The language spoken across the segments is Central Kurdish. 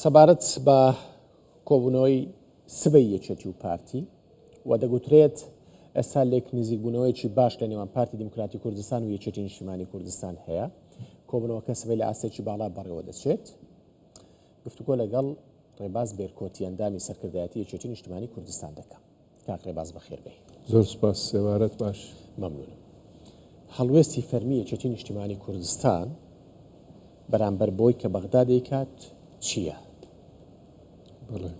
سەبارەت بە کۆبوونەوەی سبەی یەکێتی و پارتی و دەگوترێت ئێستا لێک نزیکبوونەوەیکی باش لە نێوان پارتی دیموکراتی کوردستان و یەکێتی نیشتیمانی کوردستان هەیە. کۆبوونەوەکە سبەی لە ئاستێکی باڵا بەڕێوە دەچێت. گفتوگۆ لەگەڵ ڕێباز بێرکۆتی ئەندامی سەرکردایەتی یەکێتی نیشتیمانی کوردستان دەکەم. کاک ڕێباز بەخێر بێ. زۆر سپاس، سێوارەت باش. مەمنونم. هەڵوێستی فەرمی یەکێتی نیشتیمانی کوردستان بەرامبەر بۆی کە بەغدا دەیکات چییە؟ بەڵێ،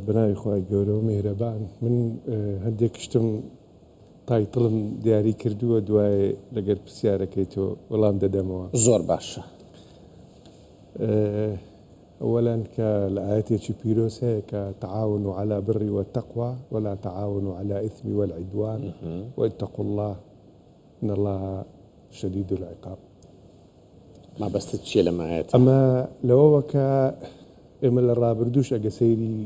بەناوی خوای گەورە و مێهرەبان، من هەندێک شتم تایتڵم دیاری کردووە، دوای لەگەر پرسیارەکەی تۆ وەڵام دەدەمەوە. زۆر باشە. ئەوەلاً کە لە ئاەتێکی پیرۆز هەیە کە تعاونوا على البر والتقوى ولا تعاونوا على الإثم والعدوان واتقوا الله إن الله شديد العقاب. ما بەستت چییە لەم ئاەتە؟ ئەمە لەوەوە کە ئێمە لە ڕابردووش ئەگە سەیری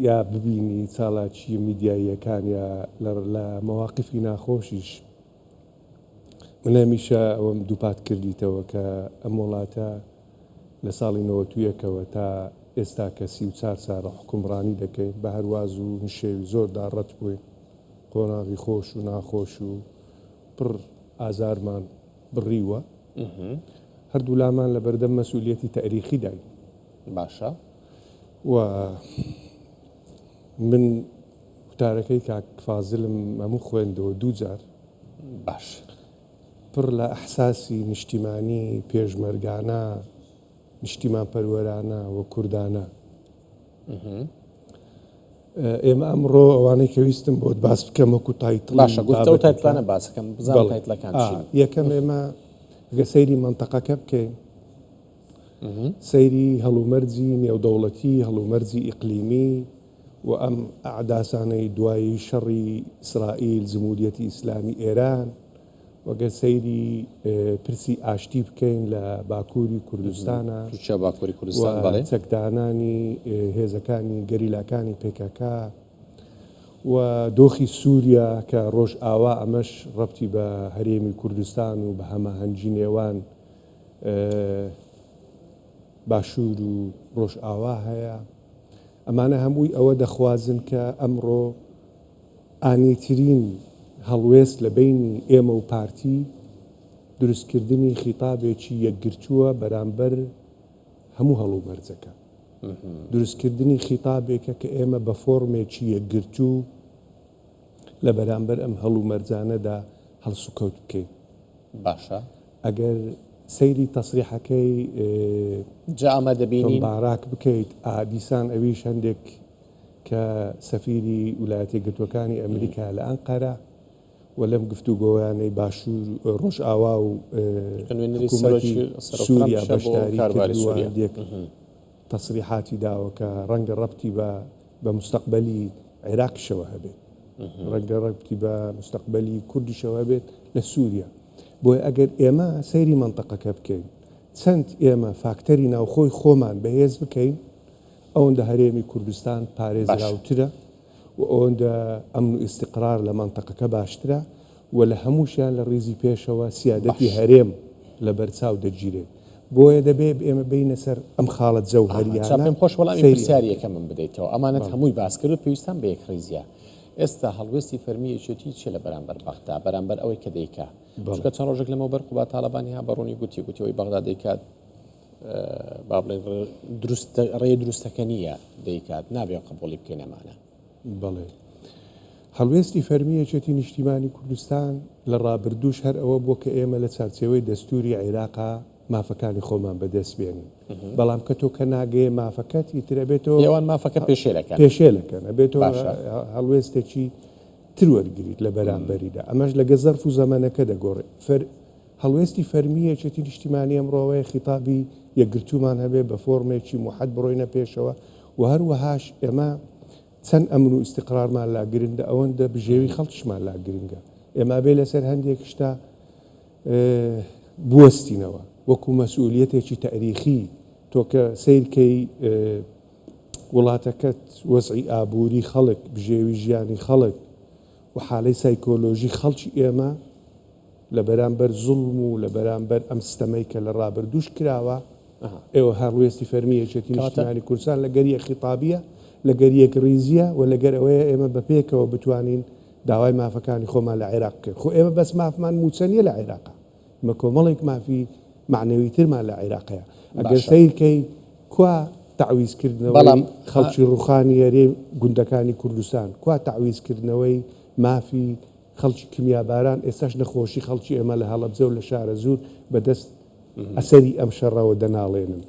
یا ببینی چاڵاکی میدیاییەکان یا لە مەواقفی ناخۆشیش، من هەمیشە ئەوەم دووپات کردیتەوە کە ئەم وڵاتە لە ساڵی 91ەوە تا ئێستا کە 34 ساڵە حکومڕانی دەکەین بە هەرواز و نشێوی زۆردا ڕەت بووین، قۆناغی خۆش و ناخۆش و پڕ ئازارمان بڕیوە، هەردوو لامان لە بەردەم مەسئولیەتی تاریخی داین. باشە. و من وتارەکەی کاک فازلم هەموو خوێندەوە دووجار. باش. پڕ لە ئەحساسی نیشتیمانی پێشمەرگانە، نیشتیمان پەروەرانە و کوردانە. ئێمە ئەمڕۆ ئەوانەی کە ویستم بۆت باس بکەم وەکو تایتڵ. باشە، گفتەوە تایتڵانە باسەکەم بزانم تایتڵەکان چین. یەکەم ئێمە گە سەیری مەنتەقەکە بکەین، سەیری هەڵومەرجی نێودەوڵەتی، هەڵومەرجی ئیقلیمی و ئەم ئەعداسانەی دوایی شەڕی ئیسرائیل، جمهوریەتی ئیسلامی ئێران، وەگە سەیری پرسی ئاشتی بکەین لە باکووری کوردستانە، باکووری کوردستان، بەڵێ، چەکدانانی هێزەکانی گەریلاکانی پێکەکە و دۆخی سووریا کە ڕۆژ ئاوا ئەمەش ڕەبتی بە هەرێمی کوردستان و بە هەماهەنگی نێوان باشوور و ڕۆژ ئاوا هەیە. ئەمانە هەمووی ئەوە دەخوازن کە ئەمڕۆ ئانیترین هەڵوێست لە بینی ئێمە و پارتی دروستکردنی خیتابێکی یەکگرتووە بەرامبەر هەموو هەڵومەرجەکە، دروستکردنی خیتابێکە کە ئێمە بە فۆرمێکی یەکگرتوو لە بەرامبەر ئەم هەڵومەرجانەدا هەڵسوکەوت بکەین. باشە. ئەگەر سەیری تەسریحەکەی جامە دەبینین باراک بکەیت، دیسان ئەویش هەندێک کە سەفیری ویلایەتە یەکگرتووەکانی ئەمریکا لە ئەنقەرە و لەم گفتوگۆیانەی باشوور ڕۆژ ئاوا و حکوومەتی سووریا بەشداری کردووە، هەندێک تەسریحاتی داوە کە ڕەنگە ڕەبتی بە مستەقبەلی عێراقیشەوە هەبێت، ڕەنگە ڕەبتی بە مستەقبەلی کوردیشەوە هەبێت لە سووریا. بۆیە ئەگەر ئێمە سەیری مەنتەقەکە بکەین، چەند ئێمە فاکتەری ناوخۆی خۆمان بەهێز بکەین، ئەوەندە هەرێمی کوردستان پارێزراوترە و ئەوەندە ئەمن و ئیستیقرار لە مەنتەقەکە باشترە و لە هەمووشیان لە ڕێزی پێشەوە سیادەتی هەرێم لە بەرچاو دەگیرێت. بۆیە دەبێت ئێمە بینە سەر ئەم خاڵەت جەوهەریانە. پێم خۆش وەڵامی پرسیارەکە من بدەیتەوە. ئەمانەت هەمووی باس کرد و پێویستان بە یەک ڕێزیە. ئێستا هەڵوێستی فەرمی یەکێتی چێ لە بەرامبەر بەغدا، بەرامبەر ئەوەی کە دەیکا؟ چونکە چەند ڕۆژێک لەمەوە بەرقوبا تاالبانی ها بەڕوونی گوتیەوەی بەغدا دەیکات، با بڵێن ڕێ دروستەکە نییە دەیکات، نابێت قبوڵی بکەین ئەمانە. بەڵێ، هەڵوێستی فەرمی یەکێتی نیشتیمانی کوردستان لە ڕابردووش هەر ئەوە بۆ کە ئێمە لە چارچێوەی دەستوری عێراقا مافەکانی خۆمان بەدەست بێنین. بەڵام کە تۆ کە ناگەیە مافەکەت ئیترە بێتەوە ئێوان مافەکە پێشێلەکەن ئەبێتەوە هەڵوێستێکی تر وەرگریت لە بەرامبەریدا. ئەمەش لەگە زەرف و زەمانەکە دەگۆڕێت. هەڵوێستی فەرمی یەکێتی نیشتیمانی ئەمڕۆوەیە خیتابی یەکگرتوومان هەبێ بە فۆرمێکی موحەد بڕۆینە پێشەوە و هەروەهاش ئێمە چەند ئەمن و ئیستیقرارمان لا گرنگە، ئەوەندە بژێوی خەڵکیشمان لا گرنگە. ئێمە بێ لەسەر هەندێک شتا بوەستینەوە وەکو مەسئولیەتێکی تاریخی. تۆ کە سیرکەی وڵاتەکەت وەزعی ئابووری خەڵک، بژێوی ژیانی خەڵک و حالەی سایکۆلۆژی خەڵکی ئێمە لە بەرامبەر زوڵم و لە بەرامبەر ئەم ستەمەی کە لە ڕابردووش کراوە ئێوە هەڕوێستی فەرمیەکێتی نیشتیمانی کوردستان لە گەریە خیتابیە لە گەریەک ریزیە و لەگەر ئەوەیە ئێمە بەپێکەوە بتوانین داوای مافەکانی خۆمان لە عێراق بکەین. خۆ ئێمە بەس مافمان موچەنیە لە عێراقا، ئمە کۆمەڵێک مافی معنەویترمان لە عێراقەیە. ئەگەر سیرکەی کوا تعویزکردنەوەی خەڵکی ڕوخانی هەرێم گوندەکانی کوردستان، کوا تعویزکردنەوەی مافی خەڵکی کمیاباران، ئێستاش نەخۆشی خەڵکی ئێمە لە هەڵەبجە و لە شارە زوور بەدەست ئەسەری ئەم شەڕەوە دەناڵێنن.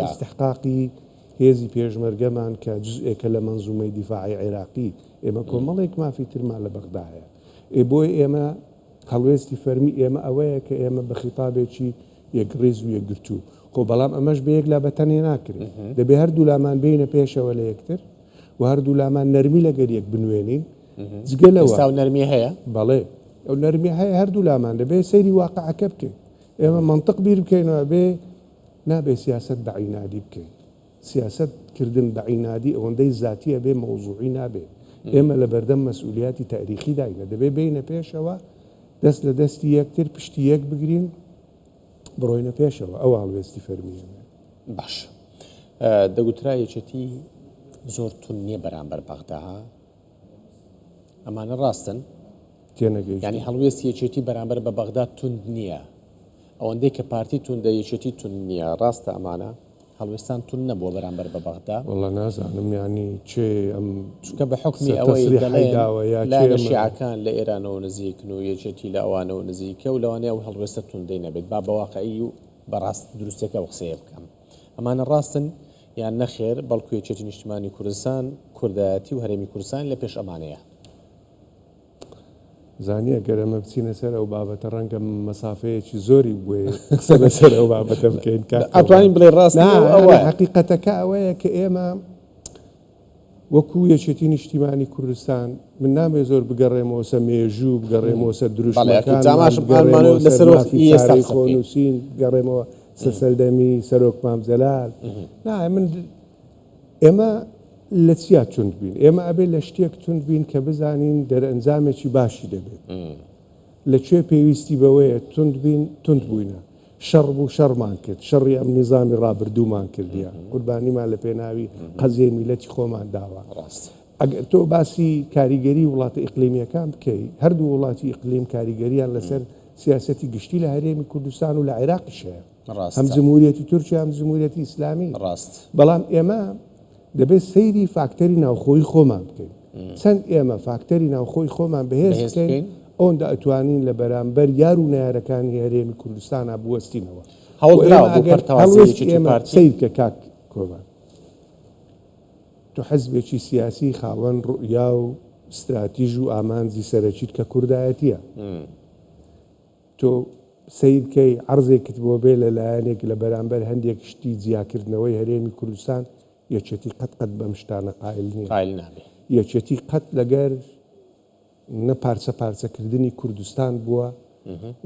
استحقاقی هێزی پێشمەرگەمان کە جزئێکە لە منزومەی دیفاعی عێراقی، ئێمە کۆمەڵێک مافی ترمان لە بەغدایە. بۆی ئێمە هەڵوێستی فەرمی ئێمە ئەوەیە کە ئێمە بە خیتابێکی یەکڕێز و یەکگرتوو. خۆ بەڵام ئەمەش بە یەک لا بەتەنێ ناکرێت، دەبێ هەردوو لامان بینە پێشەوە لە یەکتر و هەردوو لامان نەرمی لەگەر یەک بنوێنین. جگەلەوە نەرمی هەیە، بەڵێ ئەو نەرمی هەیە هەردوو لامان دەبێ سەیری واقعەکە بکەین. ئێمە منطق بیر بکەینەوە، بێ نابێ سیاست بەعینادی بکەین. سیاستکردن بەعینادی ئەوەندەی زاتیە بێ مەوزوعی نابێ. ئێمە لە بەردەم مەسئولیاتی تاریخی داینە، دەبێ بینە پێشەوە دەست لە دەستی یەکتر پشتی یەک بگرین بڕۆینە پێشەوە. ئەو هەڵوێستی فەرمیە. باش دەگوترا یەکێتی زۆر تون نییە بەرامبەر بەغدا، ئەمانە ڕاستن؟ تێنەگەیشت ینی هەڵوێستی یەکێتی بەرامبەر بە بەغدا تند نییە، ئەوەندەی کە پارتی توندە یەکێتی تون نییە، ڕاستە ئەمانە هەڵوێستان تون نەبووە بەرامبەر بە بەغدا؟ وەڵڵا نازانم، ینی چێ ئەم چونکە بە حکمی ئەوەی لە شیعەکان لە ئێرانەوە نزیکن و یەکێتی لە ئەوانەوە نزیکە و لەوانەیە ئەو هەڵوێستە توندەی نەبێت. با بەواقعی و بەڕاست دروستێکە و قسەیە بکەم، ئەمانە ڕاستن یان نەخێر، بەڵکو یەکێتی نیشتیمانی کوردستان کوردایەتی و هەرێمی کوردستان لە پێش ئەمانەیە. زانیە گەرەمە بچینە سەر ئەو بابەتە ڕەنگە مەسافەیەکی زۆری بووێ قسە لەسەر ئەو بابەتە بکەین. ئەتوانین بڵێ ڕاست ئەوە حقیقەتەکە ئەوەیە کە ئێمە وەکو یەکێتی نیشتیمانی کوردستان من نامێ زۆر بگەڕێمەوە سە مێژوو، بگەڕێمەوە سە دروشتەکان، خۆنووسین، بگەڕێمەوە سە سەردەمی سەرۆک مامجەلال. من ئێمە لە چیا تند بین؟ ئێمە ئەبێ لە شتێک تند بین کە بزانین دەرئەنجامێکی باشی دەبێت. لەکوێ پێویستی بەوەیە تند بین، تند بووینە. شەڕ بوو شەڕمان کرد، شەڕی ئەم نیزامی ڕابردوومان کردیە، قوربانیمان لە پێناوی قەزیە میلەتی خۆمان داوە. ئەگەر تۆ باسی کاریگەری وڵاتە ئیقلیمیەکان بکەی، هەردوو وڵاتی ئیقلیم کاریگەریان لەسەر سیاسەتی گشتی لە هەرێمی کوردستان و لە عێراقیش هەیە، هەم جمهوریەتی تورکیا هەم جمهوریەتی ئیسلامی. بەڵام ئێمە دەبێت سەیری فاکتەری ناوخۆی خۆمان بکەین. چەند ئێمە فاکتەری ناوخۆی خۆمان بەهێز بکەین، ئەوەندا ئەتوانین لە بەرامبەر یار و نارەکانی هەرێمی کوردستانە بوەستینەوە. ئێمە سیرکە کاک کۆبان، تۆ حەزبێکی سیاسی خاوەن ڕوئیا و استراتیژ و ئامانجی سەرەکیت کە کوردایەتیە، تۆ سیرکەی عەرزێکت بۆ بێ لەلایەنێک لە بەرامبەر هەندێک شتی جیاکردنەوەی هەرێمی کوردستان، یەکێتی قەت بەم شتانە قایل نییە. یەکێتی قەت لەگەر نە پارچە پارچەکردنی کوردستان بووە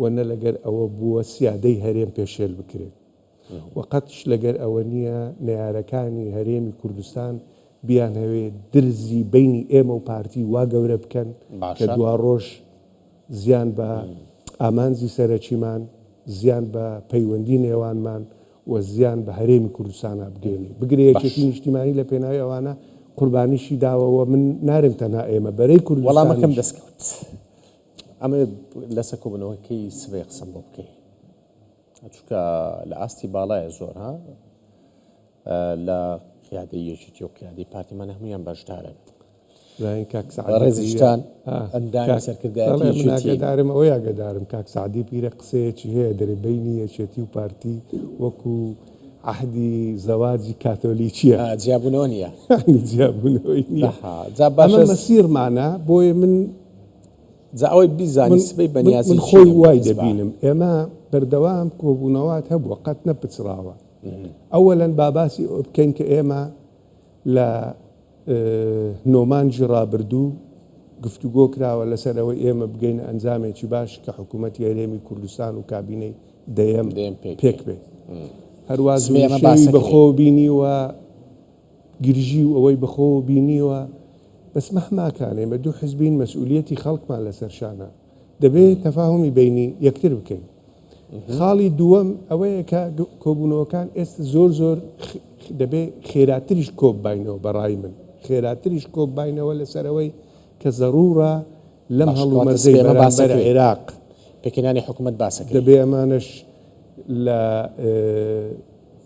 و نە لەگەر ئەوە بووە سیادەی هەرێم پێشێل بکرێت، وەقەتش لەگەر ئەوە نییە نەیارەکانی هەرێمی کوردستان بیان هەوێ درزی بینی ئێمە و پارتی وا گەورە بکەن کە دوا ڕۆژ زیان بە ئامانجی سەرەکیمان، زیان بە پەیوەندی نێوانمان و زیان بە هەرێمی کوردستانە بگەێنی. بگرێ یەکێتی نیشتیمانی لە پێناوی ئەوانە قوربانیشی داوەوە. من نارم تەنها ئێمە بەرەی کوردستان وەڵامەکەم دەستکەوت. ئەمە لەسەر کۆبوونەوەکەی سبەی قسەم بۆ بکەی، چونکە لە ئاستی باڵایە زۆر ها لە قیادەی یەکێتی و قیادەی پارتیمانە هەمویان بەشدارن. ڕێزیشتان ئەندامی سەرکردایەتیدارم ئەوەی ئاگدارم کاک سعدی پیرە قسەیەکی هەیە دەرەبینی یەکێتی و پارتی وەکو عهدی زەواجی کاتۆلیکیە، جیابوونەوە نییە، جیابوونەوەی نییە. ئەمە مەسیرمانە بۆیە من ئەوەی بیزانی سبەی بەنیازی من خۆی وای دەبینم. ئێمە بەردەوام کۆبوونەوات هەبووە قەت نەپچراوە. ئەوەلەن باباسی ئەو بکەین کە ئێمە لە نۆمانجی ڕابردوو گفتوگۆ کراوە لەسەر ئەوەی ئێمە بگەینە ئەنجامێکی باش کە حکوومەتی هەرێمی کوردستان و کابینەی دەیەم پێک بێت. هەروازی بەخۆ بینیوە گرژی و ئەوەی بەخۆ بینیوە، بەس مەحماکان ئێمە دوو حزبین مەسئولیەتی خەڵکمان لەسەر شانە، دەبێت تەفاهمی بینی یەکتر بکەین. خاڵی دووەم ئەوەیە کە کۆبوونەوەکان ئێستا زۆر دەبێ خێراتریش کۆببینەوە بەڕای من خێراتریش کۆببینەوە لەسەرەوەی کە زەڕورە لەم هەڵومەرزەی بەرامبەر عێراق پێکەنانی حکوومەت باسەکە دەبێ ئەمانش لە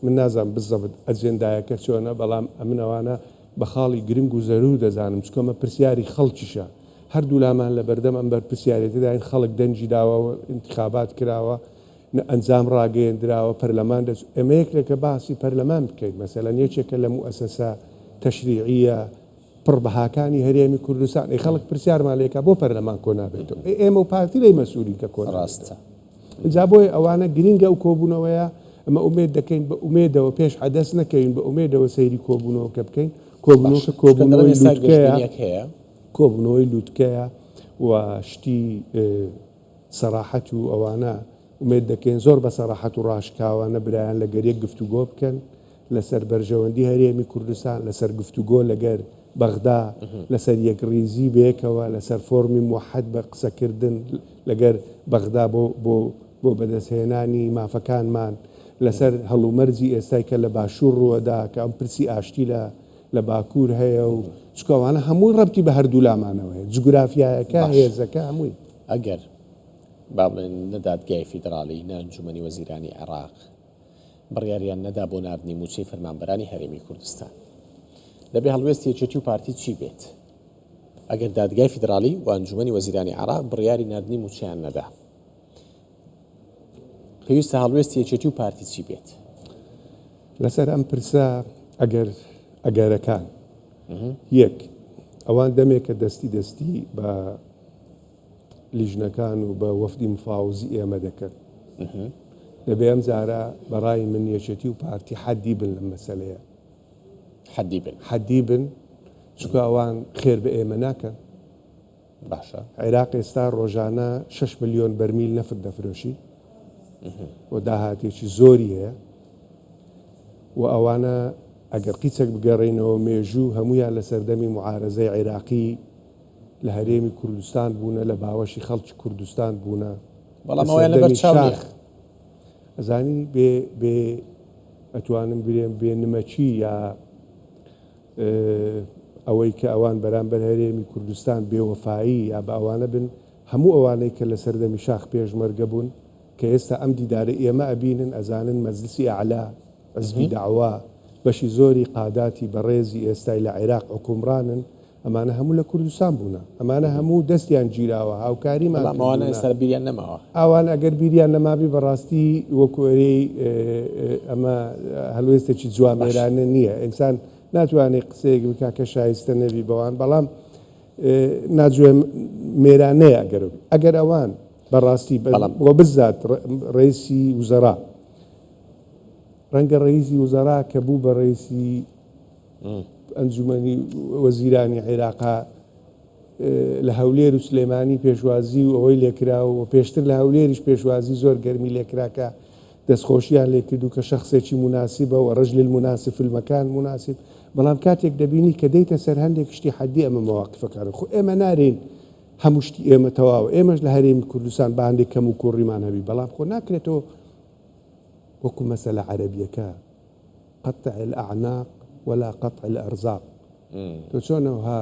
من نازانم بزەبت ئەجێندایەکە چۆنە بەڵام ئەمنەوانە بە خاڵی گرنگ و زەرور دەزانم چکۆمە پرسیاری خەڵکیشە هەردوو لامان لە بەردەم ئەم بەر پرسیارەتیداین خەڵک دەنجی داوەوە انتخابات کراوە ئەنجام ڕاگەیەندراوە پەرلەمان ئەمەیەک لەکە باسی پەرلەمان بکەیت مەسەلەن یەکێکە لە مؤسسە تەشریعیە پڕبەهاکانی هەرێمی کوردستان خەڵک پرسیارمان لێکە بۆ پەرلەمان کۆ نابێتەوە ئێمە و پارتی لەی مەسوولی کە کۆ ڕاستە جا بۆی ئەوانە گرینگە و کۆبوونەوەیە ئەمە ئومێد دەکەین بە ئومێدەوە پێش حەدەس نەکەین بە ئومێدەوە سەیری کۆبوونەوە کە بکەین کۆبوونەوەی لووتکەیە و شتی سەراحەت و ئەوانە ئومێد دەکەین زۆر بە سەراحەت و ڕاشکاوانە برایان لە گەرێک گفتوگۆ بکەن لەسەر بەرژەوەندی هەرێمی کوردستان لەسەر گفتوگۆ لەگەر بەغدا لەسەر یەکڕیزی بێکەوە لەسەر فۆرمی موحەد بە قسەکردن لەگەر بەغدا بۆ بەدەستهێنانی مافەکانمان لەسەر هەڵومەرزی ئێستای کە لە باشوور ڕووەدا کە ئەم پرسی ئاشتی لە باکوور هەیە و چکەوانە هەمووی ڕەبتی بە هەردوو لامانەوەی جوگرافیایەکە هێزەکە هەمووی ئەگەر با بڵێن نەدادگای فیدراڵی نانجومەنی وەزیرانی عێراق بڕیاریان نەدا بۆ نردنی موچەی فەرمانبەرانی هەرێمی کوردستان دەبێ هەڵوێستی یەکێتی و پارتی چی بێت ئەگەر دادگای فیدراڵی و ئەنجومەنی وەزیرانی عێراق بڕیاری نردنی موچەیان نەدا پێویستە هەڵوێستی یەکێتی و پارتی چی بێت لەسەر ئەم پرسە ئەگەرەکان یەک ئەوان دەمێکە دەستی بە لیژنەکان و بە وەفدی مفاوزی ئێمە دەکەن دەبێ ئەم جارە بەڕای من یەکێتی و پارتی حەدی بن لەم مەسەلەیە حەدی بن چکە ئەوان خێر بە ئێمە ناکەن باشە عێراق ئێستا ڕۆژانە 6 ملیۆن بەرمیل نەفت دەفرۆشی و داهاتێکی زۆری هەیە و ئەوانە ئەگەر قیچێک بگەڕێنەوە مێژوو هەمویان لە سەردەمی معارەزەی عێراقی لە هەرێمی کوردستان بوونە لە باوەشی خەڵکی کوردستان بوونە بەڵام ئەویان لەبەر چاویە ئەزانی بێ ئەتوانم برێم بێ نمەچی یا ئەوەی کە ئەوان بەرامبەر هەرێمی کوردستان بێوەفایی یا بە ئەوانە بن هەموو ئەوانەی کە لە سەردەمی شاخ پێشمەرگە بوون کە ئێستا ئەم دیدارە ئێمە ئەبینن ئەزانن مەجلیسی ئەعلا حزبی داعوا بەشی زۆری قاداتی بەڕێزی ئێستای لە عێراق حکومڕانن ئەمانە هەموو لە کوردستان بوونە ئەمانە هەموو دەستیان گیراوە هاوکاریمان بیریان نەماوە ئەوان ئەگەر بیریان نەمابی بەڕاستی وەکوێرەی ئەمە هەلوێستێکی جوامێرانە نییە ئینسان ناتوانێت قسەیەک بکا کە شایستە نەبی بەوان بەڵام ناجوێ مێرانەیە ئەگەر ئەوان بەڕاستی بۆ بزات ڕئیسی وزەرا ڕەنگە ڕئیسی وزەرا کە بوو بە ڕئیسی ئەنجومەنی وەزیرانی عێراقا لە هەولێر و سلێمانی پێشوازی و ئەوەی لێکراوە و پێشتر لە هەولێریش پێشوازی زۆر گەرمی لێکراکە دەستخۆشییان لێکردو کە شخصێکی مناسبە و ڕژل المناسب في المكان مناسب بەڵام کاتێک دەبینی کە دەیتە سەر هەندێک شتی حەدی ئەمە مەواقفەکان خۆ ئێمە نارین هەموو شتی ئێمە تەواوە ئێمەش لە هەرێمی کوردستان بە هەندێک کەم و کوڕیمان هەبی بەڵام خۆ ناکرێتەوە وەکو مەسەلە عەرەبیەکە قطع الأعناق ولا قطع الأرزاق تۆ چۆنەوەها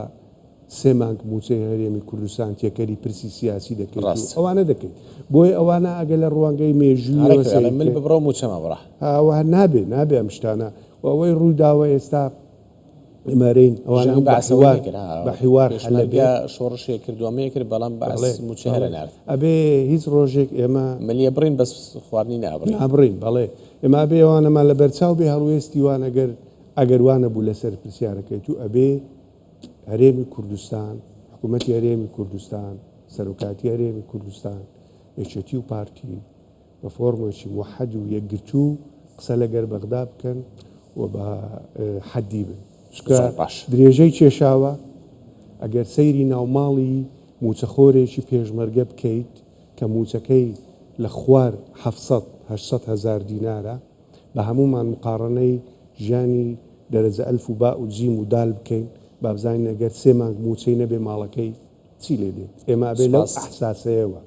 سێ مانگ موچەی هەرێمی کوردستان تێکەری پرسی سیاسی دەکەیت ئەوانە دەکەیت بۆی ئەوانە ئەگە لە ڕوانگەی مێژووی من ببڕۆ موچەمە بڕە ئەوە نابێ ئەم شتانە و ئەوەی ڕووداوە ئێستا ئەمەرین ئەوانە بە حیوار شۆڕشێ کردووەمەیە کرد بەڵام موچە هەرە نرد ئەبێ هیچ ڕۆژێک ئێمە ملیە بڕین بەس خواردنی نابڕین بەڵێ ئێمە بێ ئەوانەمان لە بەرچاو بێ هەڵوێستی وانەگەر ئەگەروانە بوو لەسەر پرسیارەکەیت و ئەبێ هەرێمی کوردستان حکوومەتی هەرێمی کوردستان سەرۆکاتی هەرێمی کوردستان یەکێتی و پارتی بە فۆرمێکی موحەد و یەکگرتوو قسە لەگەر بەغدا بکەن و بە حەدی بن درێژەی کێشاوە ئەگەر سەیری ناوماڵی موچەخۆرێکی پێشمەرگە بکەیت کە موچەکەی لە خوار 700 هزار دینارە بە هەمومان مقارنەی ژیانی دەرەجە ئەلف و با و جیم و دال بکەین بابزانین ئەگەر سێ مانگ موچەی نەبێ ماڵەکەی چی لێ دێت ئێمە بێ لەو ئەحساسەیەوە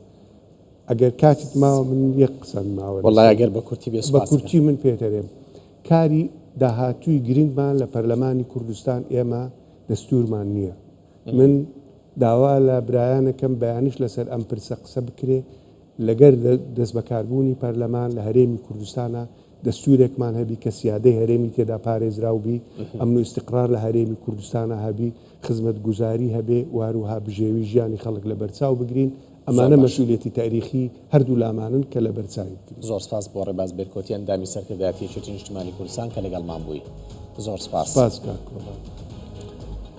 ئەگەر کاتت ماوە من یەک قسەم ماوە وڵای ئەگەر بە کورتی بێ بە سوپاس کورتی من پێتەرێم کاری داهاتووی گرنگمان لە پەرلەمانی کوردستان ئێمە دەستورمان نییە من داوا لە برایانەکەم بەیانش لەسەر ئەم پرسە قسە بکرێ لەگەر دەست بەکاربوونی پەرلەمان لە هەرێمی کوردستانە دەستورێکمان هەبی کە سیادەی هەرێمی تێدا پارێزراوبی ئەمن و استقرار لە هەرێمی کوردستانە هەبی خزمەت گوزاری هەبێ واروها بژێوی ژیانی خەڵک لە بەرچاو بگرین ئەمانە مەسئولێتی تاریخی هەردوو لامانن کە لە بەرچاوی بکرین. زۆر سپاس بۆ ڕێباز بێرکۆتیان دامی سەرکردایەتی یەکێتی نیشتیمانی کوردستان کە لەگەڵمان بووی. زۆر سپاس. سپاس کاک.